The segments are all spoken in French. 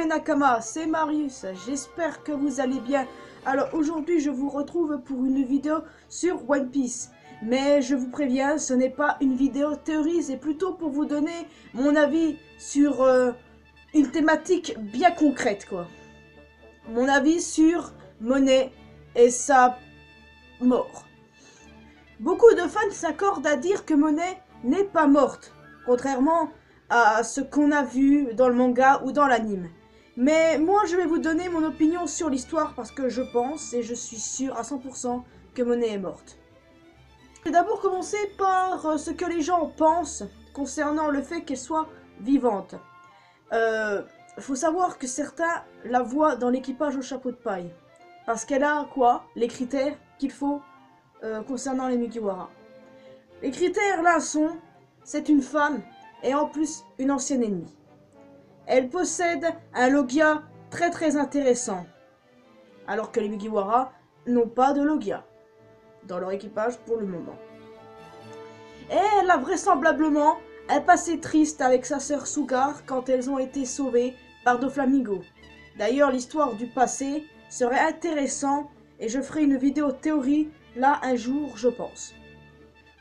Nakama, c'est Marius, j'espère que vous allez bien. Alors aujourd'hui je vous retrouve pour une vidéo sur One Piece. Mais je vous préviens, ce n'est pas une vidéo théorie, c'est plutôt pour vous donner mon avis sur une thématique bien concrète quoi. Mon avis sur Monet et sa mort. Beaucoup de fans s'accordent à dire que Monet n'est pas morte, contrairement à ce qu'on a vu dans le manga ou dans l'anime. Mais moi je vais vous donner mon opinion sur l'histoire parce que je pense et je suis sûr à 100% que Monet est morte. Je vais d'abord commencer par ce que les gens pensent concernant le fait qu'elle soit vivante. Faut savoir que certains la voient dans l'équipage au chapeau de paille. Parce qu'elle a quoi? Les critères qu'il faut concernant les Mugiwara. Les critères là sont, c'est une femme et en plus une ancienne ennemie. Elle possède un Logia très intéressant. Alors que les Mugiwara n'ont pas de Logia dans leur équipage pour le moment. Et elle a vraisemblablement un passé triste avec sa sœur Sugar quand elles ont été sauvées par Doflamingo. D'ailleurs l'histoire du passé serait intéressant et je ferai une vidéo théorie là un jour je pense.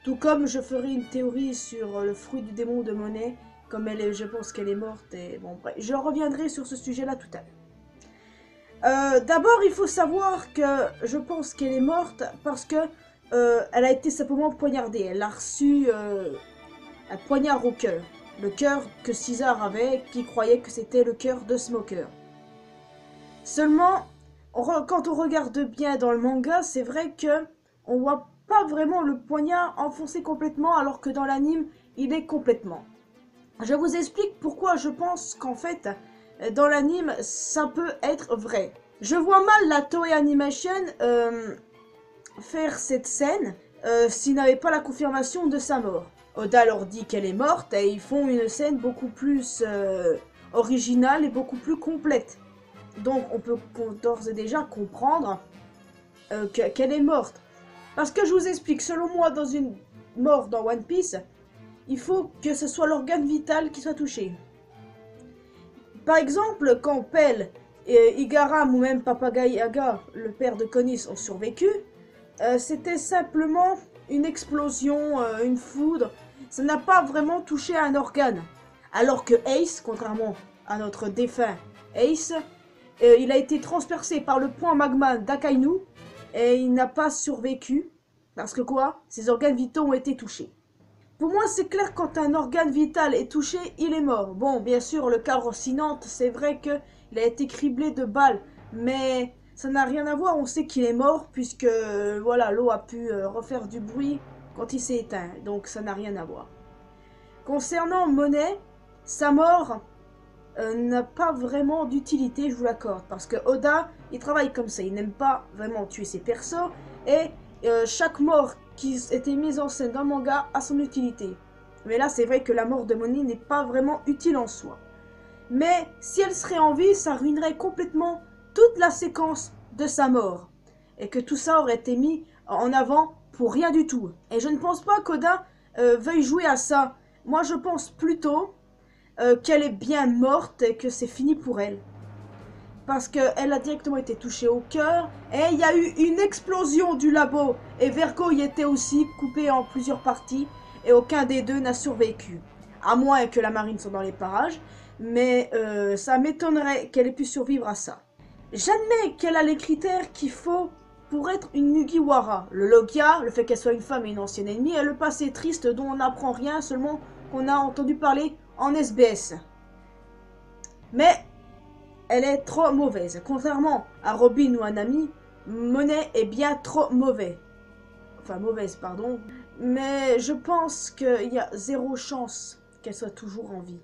Tout comme je ferai une théorie sur le fruit du démon de Monet, comme elle est, je pense qu'elle est morte, et bon bref, je reviendrai sur ce sujet-là tout à l'heure. D'abord, il faut savoir que je pense qu'elle est morte parce que elle a été simplement poignardée. Elle a reçu un poignard au cœur. Le cœur que Caesar avait, qui croyait que c'était le cœur de Smoker. Seulement, quand on regarde bien dans le manga, c'est vrai que on voit pas vraiment le poignard enfoncé complètement alors que dans l'anime il est complètement. Je vous explique pourquoi je pense qu'en fait dans l'anime ça peut être vrai. Je vois mal la Toei Animation faire cette scène s'il n'avait pas la confirmation de sa mort. Oda leur dit qu'elle est morte et ils font une scène beaucoup plus originale et beaucoup plus complète. Donc on peut d'ores et déjà comprendre qu'elle est morte. Parce que je vous explique, selon moi, dans une mort dans One Piece, il faut que ce soit l'organe vital qui soit touché. Par exemple, quand Pell, Igaram ou même Papagayaga, le père de Konis, ont survécu, c'était simplement une explosion, une foudre. Ça n'a pas vraiment touché un organe. Alors que Ace, contrairement à notre défunt Ace, il a été transpercé par le point magma d'Akainu, et il n'a pas survécu, parce que quoi? Ses organes vitaux ont été touchés. Pour moi, c'est clair, quand un organe vital est touché, il est mort. Bon, bien sûr, le cas Rocinante, c'est vrai qu'il a été criblé de balles, mais ça n'a rien à voir, on sait qu'il est mort, puisque voilà, l'eau a pu refaire du bruit quand il s'est éteint, donc ça n'a rien à voir. Concernant Monet, sa mort n'a pas vraiment d'utilité, je vous l'accorde, parce que Oda, il travaille comme ça, il n'aime pas vraiment tuer ses persos, et chaque mort qui était mise en scène dans le manga a son utilité. Mais là, c'est vrai que la mort de Monet n'est pas vraiment utile en soi. Mais si elle serait en vie, ça ruinerait complètement toute la séquence de sa mort, et que tout ça aurait été mis en avant pour rien du tout. Et je ne pense pas qu'Oda veuille jouer à ça. Moi, je pense plutôt qu'elle est bien morte et que c'est fini pour elle. Parce qu'elle a directement été touchée au cœur et il y a eu une explosion du labo. Et Vergo y était aussi coupé en plusieurs parties et aucun des deux n'a survécu. À moins que la marine soit dans les parages, mais ça m'étonnerait qu'elle ait pu survivre à ça. J'admets qu'elle a les critères qu'il faut pour être une Mugiwara. Le Logia, le fait qu'elle soit une femme et une ancienne ennemie, et le passé triste dont on n'apprend rien, seulement qu'on a entendu parler en SBS. Mais elle est trop mauvaise. Contrairement à Robin ou à Nami, Monet est bien trop mauvais. Enfin, mauvaise, pardon. Mais je pense qu'il y a zéro chance qu'elle soit toujours en vie.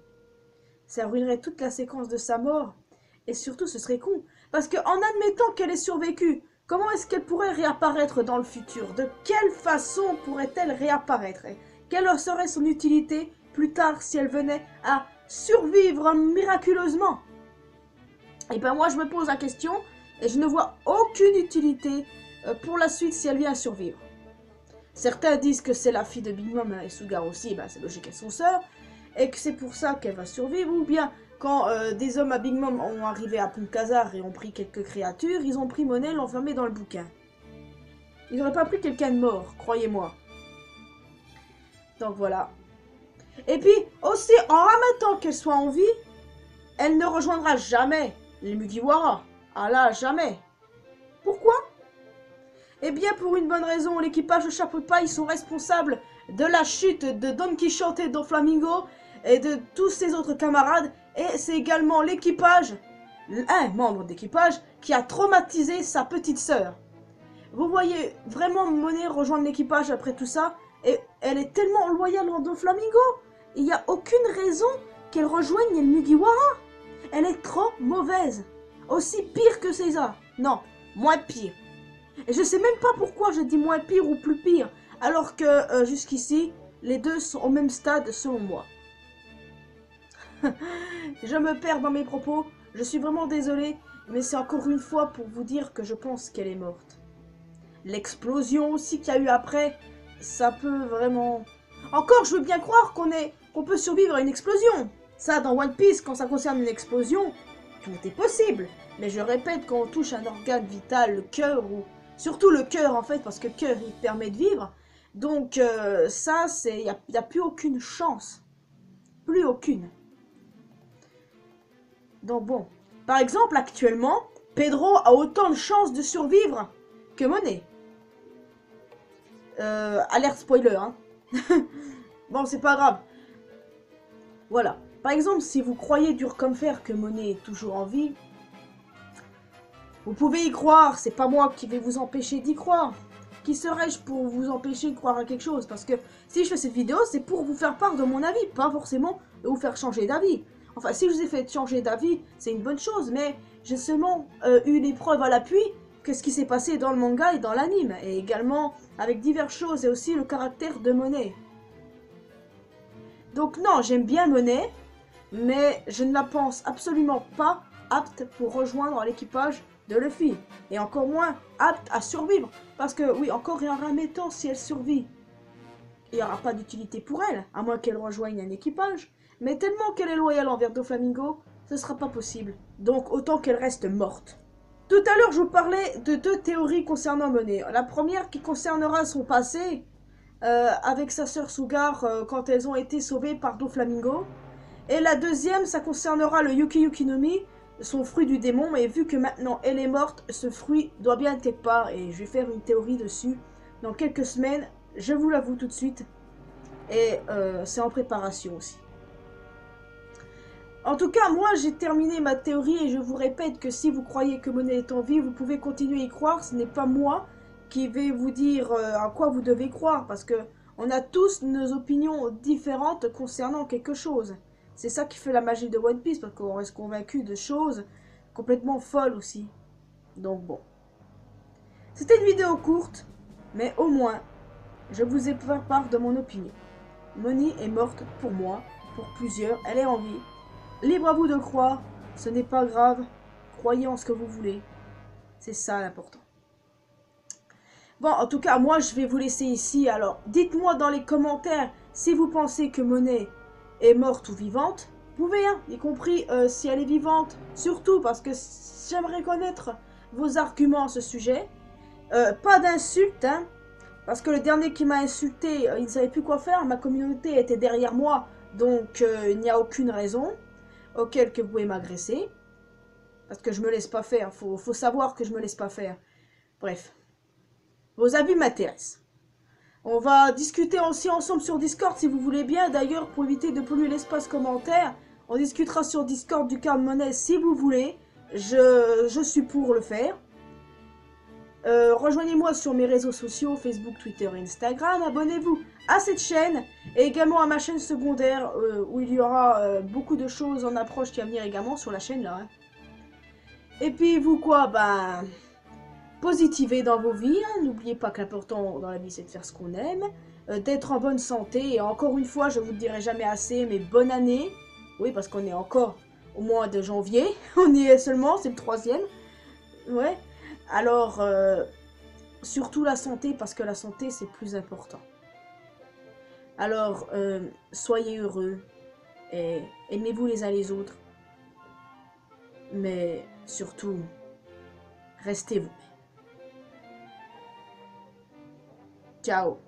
Ça ruinerait toute la séquence de sa mort. Et surtout, ce serait con. Parce qu'en admettant qu'elle ait survécu, comment est-ce qu'elle pourrait réapparaître dans le futur? De quelle façon pourrait-elle réapparaître? Quelle serait son utilité plus tard si elle venait à survivre miraculeusement? Et ben moi je me pose la question et je ne vois aucune utilité pour la suite si elle vient à survivre. Certains disent que c'est la fille de Big Mom et Sugar aussi, ben c'est logique, elles sont sœurs, et que c'est pour ça qu'elle va survivre, ou bien quand des hommes à Big Mom ont arrivé à Pont-Cazard et ont pris quelques créatures, ils ont pris Monet, l'enfermé dans le bouquin. Ils n'auraient pas pris quelqu'un de mort, croyez-moi. Donc voilà. Et puis aussi, en remettant qu'elle soit en vie, elle ne rejoindra jamais les Mugiwara. Ah là, jamais. Pourquoi? Eh bien, pour une bonne raison, l'équipage de Chapeau de Paille sont responsables de la chute de Don Quichotte et Don Flamingo et de tous ses autres camarades. Et c'est également l'équipage, un membre d'équipage, qui a traumatisé sa petite sœur. Vous voyez vraiment Monet rejoindre l'équipage après tout ça, et elle est tellement loyale en Don Flamingo. Il n'y a aucune raison qu'elle rejoigne les Mugiwara. Elle est trop mauvaise. Aussi pire que César. Non, moins pire. Et je sais même pas pourquoi je dis moins pire ou plus pire, alors que jusqu'ici, les deux sont au même stade selon moi. Je me perds dans mes propos, je suis vraiment désolé, mais c'est encore une fois pour vous dire que je pense qu'elle est morte. L'explosion aussi qu'il y a eu après, ça peut vraiment... Encore, je veux bien croire qu'on peut survivre à une explosion. Ça, dans One Piece, quand ça concerne une explosion, tout est possible. Mais je répète, quand on touche un organe vital, le cœur, ou surtout le cœur en fait, parce que le cœur, il permet de vivre. Donc ça, il n'y a plus aucune chance. Plus aucune. Donc bon, par exemple, actuellement, Pedro a autant de chances de survivre que Monet. Alerte spoiler, hein. Bon, c'est pas grave. Voilà. Par exemple, si vous croyez dur comme fer que Monet est toujours en vie, vous pouvez y croire, c'est pas moi qui vais vous empêcher d'y croire. Qui serais-je pour vous empêcher de croire à quelque chose? Parce que si je fais cette vidéo, c'est pour vous faire part de mon avis, pas forcément de vous faire changer d'avis. Enfin, si je vous ai fait changer d'avis, c'est une bonne chose, mais j'ai seulement eu les preuves à l'appui que ce qui s'est passé dans le manga et dans l'anime, et également avec diverses choses, et aussi le caractère de Monet. Donc non, j'aime bien Monet, mais je ne la pense absolument pas apte pour rejoindre l'équipage de Luffy. Et encore moins apte à survivre. Parce que oui, encore et en remettant, si elle survit, il n'y aura pas d'utilité pour elle, à moins qu'elle rejoigne un équipage. Mais tellement qu'elle est loyale envers Doflamingo, ce sera pas possible. Donc autant qu'elle reste morte. Tout à l'heure, je vous parlais de deux théories concernant Monet. La première qui concernera son passé, avec sa sœur Sugar, quand elles ont été sauvées par Doflamingo. Et la deuxième, ça concernera le Yuki Yuki no Mi, son fruit du démon, mais vu que maintenant elle est morte, ce fruit doit bien être quelque part, et je vais faire une théorie dessus dans quelques semaines, je vous l'avoue tout de suite, et c'est en préparation aussi. En tout cas, moi j'ai terminé ma théorie, et je vous répète que si vous croyez que Monet est en vie, vous pouvez continuer à y croire, ce n'est pas moi qui vais vous dire à quoi vous devez croire, parce que on a tous nos opinions différentes concernant quelque chose. C'est ça qui fait la magie de One Piece, parce qu'on reste convaincu de choses complètement folles aussi. Donc bon. C'était une vidéo courte, mais au moins, je vous ai fait part de mon opinion. Monet est morte pour moi, pour plusieurs, elle est en vie. Libre à vous de croire, ce n'est pas grave, croyez en ce que vous voulez. C'est ça l'important. Bon, en tout cas, moi je vais vous laisser ici, alors dites-moi dans les commentaires si vous pensez que Monet est morte ou vivante. Vous pouvez, hein, y compris si elle est vivante, surtout parce que j'aimerais connaître vos arguments à ce sujet. Pas d'insultes, hein, parce que le dernier qui m'a insulté, il ne savait plus quoi faire, ma communauté était derrière moi, donc il n'y a aucune raison auquel que vous pouvez m'agresser. Parce que je me laisse pas faire, faut savoir que je me laisse pas faire. Bref, vos avis m'intéressent. On va discuter aussi ensemble sur Discord si vous voulez bien. D'ailleurs, pour éviter de polluer l'espace commentaire, on discutera sur Discord du card Monet si vous voulez. Je suis pour le faire. Rejoignez-moi sur mes réseaux sociaux, Facebook, Twitter et Instagram. Abonnez-vous à cette chaîne et également à ma chaîne secondaire où il y aura beaucoup de choses en approche qui va venir également sur la chaîne là. Hein. Et puis vous quoi, ben... Positivez dans vos vies, hein. N'oubliez pas que l'important dans la vie c'est de faire ce qu'on aime, d'être en bonne santé, et encore une fois je vous le dirai jamais assez, mais bonne année, oui parce qu'on est encore au mois de janvier, on y est seulement, c'est le 3e, ouais, alors surtout la santé parce que la santé c'est plus important. Alors soyez heureux et aimez-vous les uns les autres, Mais surtout, restez vous-même. Ciao.